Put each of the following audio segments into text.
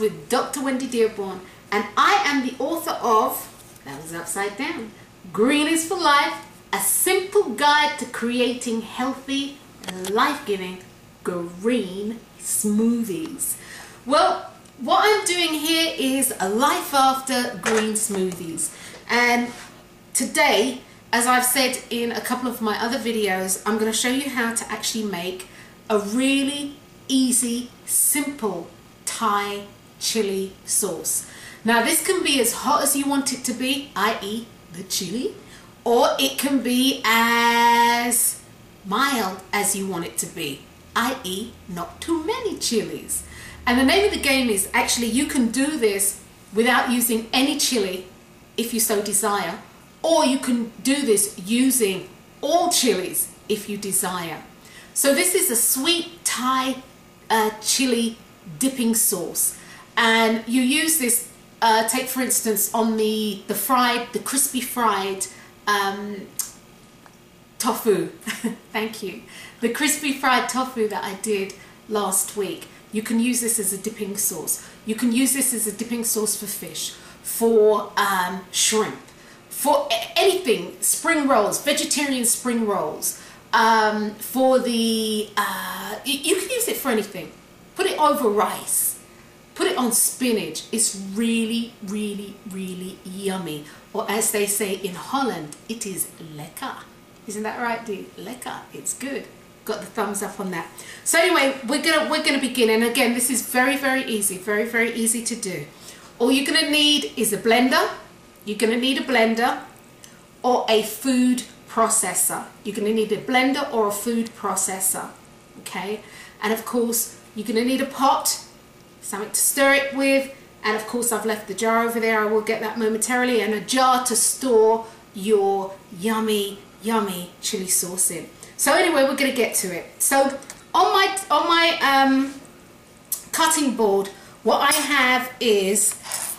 with Dr. Wendy Dearborn, and I am the author of, that was upside down, Green is for Life, a simple guide to creating healthy, life-giving green smoothies. Well, what I'm doing here is a life after green smoothies, and today, as I've said in a couple of my other videos, I'm going to show you how to actually make a really easy, simple Thai chili sauce. Now this can be as hot as you want it to be, i.e. the chili, or it can be as mild as you want it to be, i.e. not too many chilies. And the name of the game is actually you can do this without using any chili if you so desire, or you can do this using all chilies if you desire. So this is a sweet Thai chili dipping sauce, and you use this, take for instance on the crispy fried tofu. Thank you. The crispy fried tofu that I did last week. You can use this as a dipping sauce. You can use this as a dipping sauce for fish, for shrimp, for anything, spring rolls, vegetarian spring rolls, for the, you can use it for anything. Put it over rice, put it on spinach. It's really, really, really yummy. Or as they say in Holland, it is lekker. Isn't that right, dude? Lekker, it's good. Got the thumbs up on that. So anyway, we're gonna begin, and again, this is very, very easy, very, very easy to do. All you're gonna need is a blender. You're gonna need a blender or a food processor. You're gonna need a blender or a food processor, okay? And of course, you're gonna need a pot, something to stir it with, and of course, I've left the jar over there. I will get that momentarily, and a jar to store your yummy, yummy chili sauce in. So anyway, we're gonna get to it. So on my cutting board, what I have is,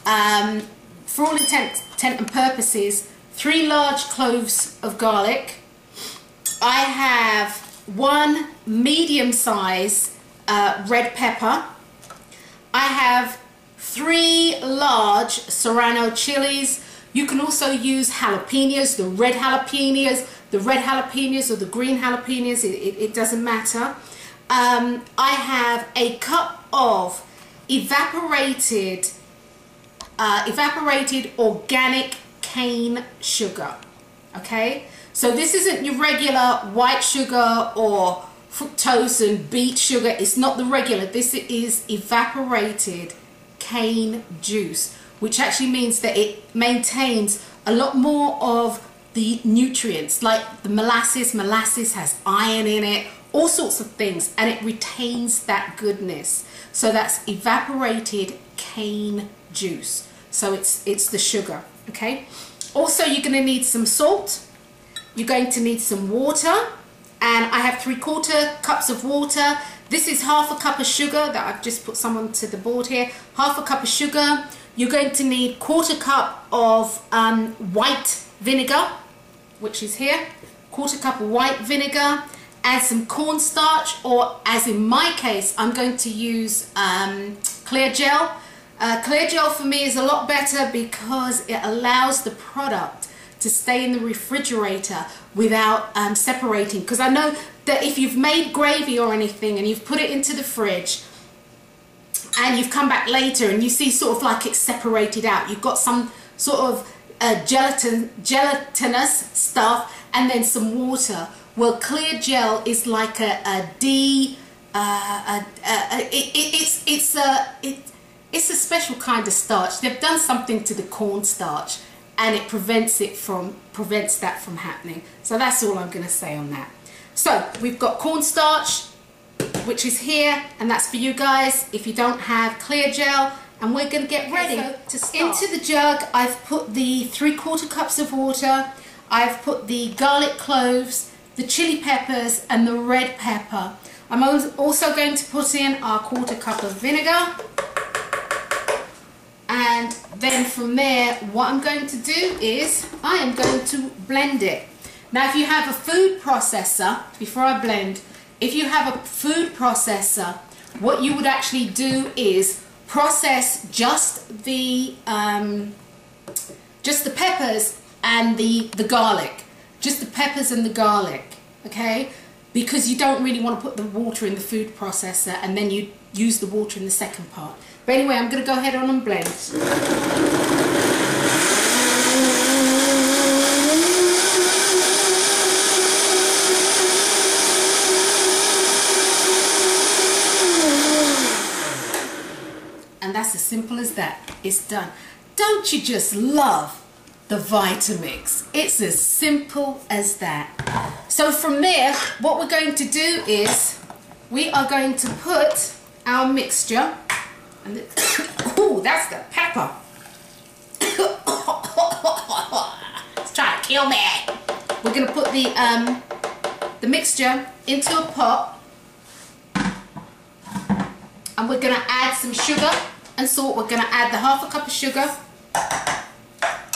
for all intent and purposes, 3 large cloves of garlic. I have 1 medium-size red pepper. I have 3 large Serrano chilies. You can also use jalapenos, the red jalapenos or the green jalapenos, it doesn't matter. I have a cup of evaporated organic cane sugar. Okay, so this isn't your regular white sugar or fructose and beet sugar. It's not the regular. This is evaporated cane juice, which actually means that it maintains a lot more of the nutrients, like the molasses. Molasses has iron in it, all sorts of things, and it retains that goodness. So that's evaporated cane juice. So it's the sugar, okay? Also, you're going to need some salt. You're going to need some water, and I have 3/4 cups of water. This is 1/2 cup of sugar that I've just put some onto the board here. 1/2 cup of sugar. You're going to need 1/4 cup of white vinegar, which is here. 1/4 cup of white vinegar, and some cornstarch, or as in my case, I'm going to use clear gel. Clear gel for me is a lot better because it allows the product to stay in the refrigerator without separating. Because I know that if you've made gravy or anything and you've put it into the fridge and you've come back later and you see sort of like it's separated out, you've got some sort of gelatinous stuff and then some water. Well, clear gel is like it's a special kind of starch. They've done something to the cornstarch, and it prevents that from happening. So that's all I'm going to say on that. So we've got cornstarch, which is here, and that's for you guys if you don't have clear gel. And we're going to get ready to start. Into the jug, I've put the 3/4 cups of water. I've put the garlic cloves, the chili peppers, and the red pepper. I'm also going to put in our 1/4 cup of vinegar. And then from there, what I'm going to do is I am going to blend it. Now, if you have a food processor, before I blend, if you have a food processor, what you would actually do is process just the peppers and the garlic, just the peppers and the garlic, okay? Because you don't really want to put the water in the food processor and then you use the water in the second part. But anyway, I'm going to go ahead on and blend. And that's as simple as that. It's done. Don't you just love the Vitamix? It's as simple as that. So from there, what we're going to do is we are going to put our mixture, and oh, that's the pepper. It's trying to kill me. We're going to put the mixture into a pot, and we're going to add some sugar and salt. We're going to add the half a cup of sugar,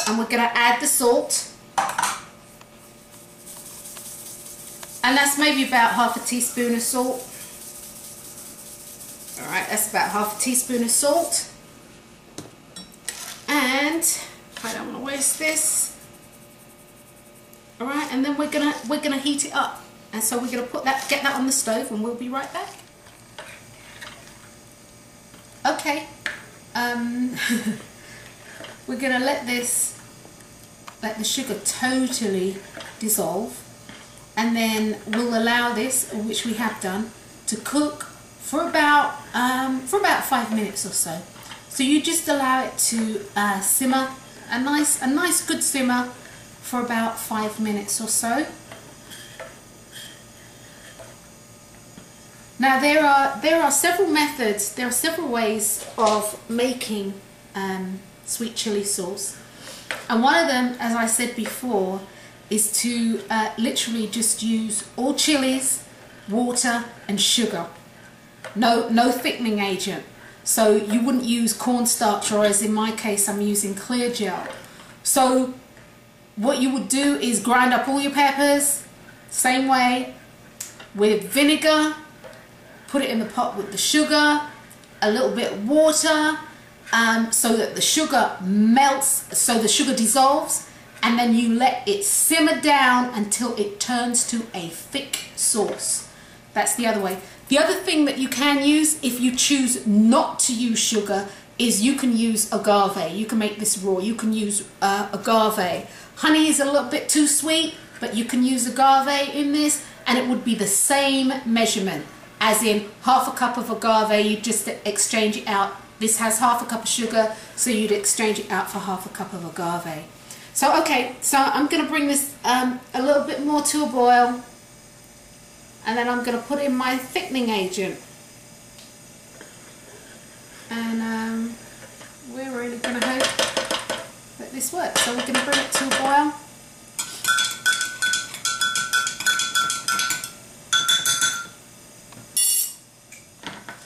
and we're going to add the salt, and that's maybe about half a teaspoon of salt. Alright, that's about half a teaspoon of salt, and I don't want to waste this. Alright, and then we're gonna heat it up, and so we're gonna get that on the stove, and we'll be right back. Okay, we're gonna let the sugar totally dissolve, and then we'll allow this, which we have done, to cook for about 5 minutes or so. So you just allow it to simmer, a nice good simmer for about 5 minutes or so. Now there are several methods, there are several ways of making sweet chili sauce, and one of them, as I said before, is to literally just use all chilies, water and sugar. No thickening agent. So you wouldn't use cornstarch, or as in my case I'm using clear gel. So what you would do is grind up all your peppers, same way, with vinegar, put it in the pot with the sugar, a little bit of water, so that the sugar melts, so the sugar dissolves, and then you let it simmer down until it turns to a thick sauce. That's the other way. The other thing that you can use, if you choose not to use sugar, is you can use agave. You can make this raw. You can use agave. Honey is a little bit too sweet, but you can use agave in this, and it would be the same measurement, as in half a cup of agave, you just exchange it out. This has half a cup of sugar, so you'd exchange it out for half a cup of agave. So okay, so I'm going to bring this a little bit more to a boil, and then I'm going to put in my thickening agent, and we're really going to hope that this works. So we're going to bring it to a boil.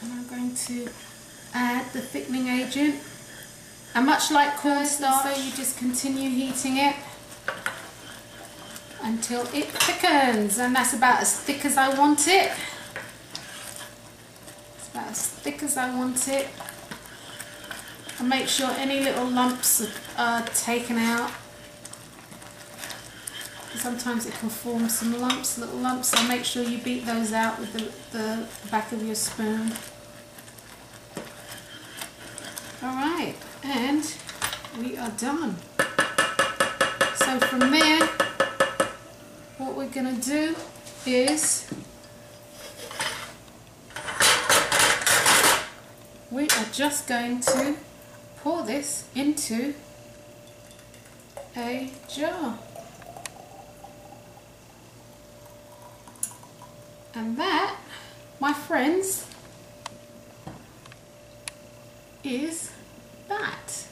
And I'm going to add the thickening agent, and much like cornstarch, so you just continue heating it until it thickens, and that's about as thick as I want it. It's about as thick as I want it. And make sure any little lumps are taken out. Sometimes it can form some lumps, little lumps, so make sure you beat those out with the back of your spoon. Alright, and we are done. So from there, what we're going to do is we are just going to pour this into a jar. And that, my friends, is that.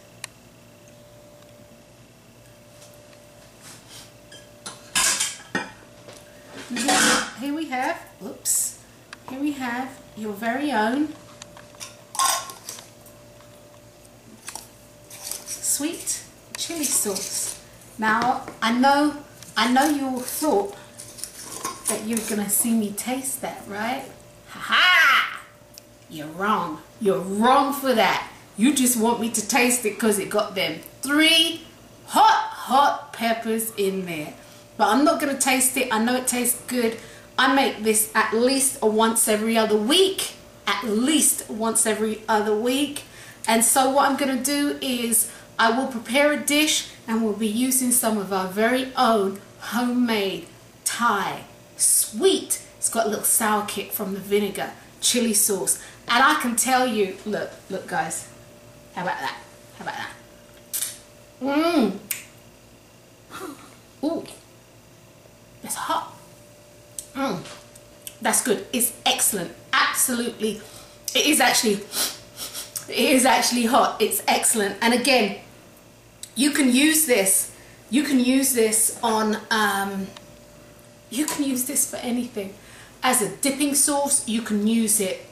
Here we have, oops, here we have your very own sweet chili sauce. Now, I know you all thought that you're gonna see me taste that, right? Ha ha! You're wrong. You're wrong for that. You just want me to taste it because it got them 3 hot peppers in there. But I'm not going to taste it. I know it tastes good. I make this at least once every other week. At least once every other week. And so what I'm going to do is I will prepare a dish and we'll be using some of our very own homemade Thai sweet. It's got a little sour kick from the vinegar chili sauce. And I can tell you, look guys, how about that? How about that? Ooh, it's hot. That's good. It's excellent. Absolutely. It is actually hot. It's excellent. And again, you can use this. You can use this on, you can use this for anything. As a dipping sauce, you can use it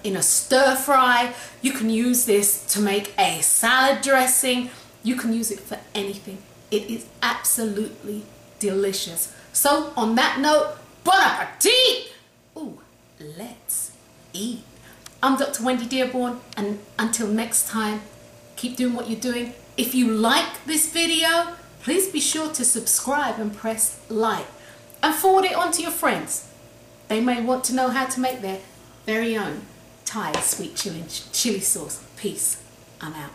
in a stir fry. You can use this to make a salad dressing. You can use it for anything. It is absolutely delicious. So on that note, bon appetit! Ooh, let's eat. I'm Dr. Wendy Dearborn, and until next time, keep doing what you're doing. If you like this video, please be sure to subscribe and press like and forward it on to your friends. They may want to know how to make their very own Thai sweet chili sauce. Peace. I'm out.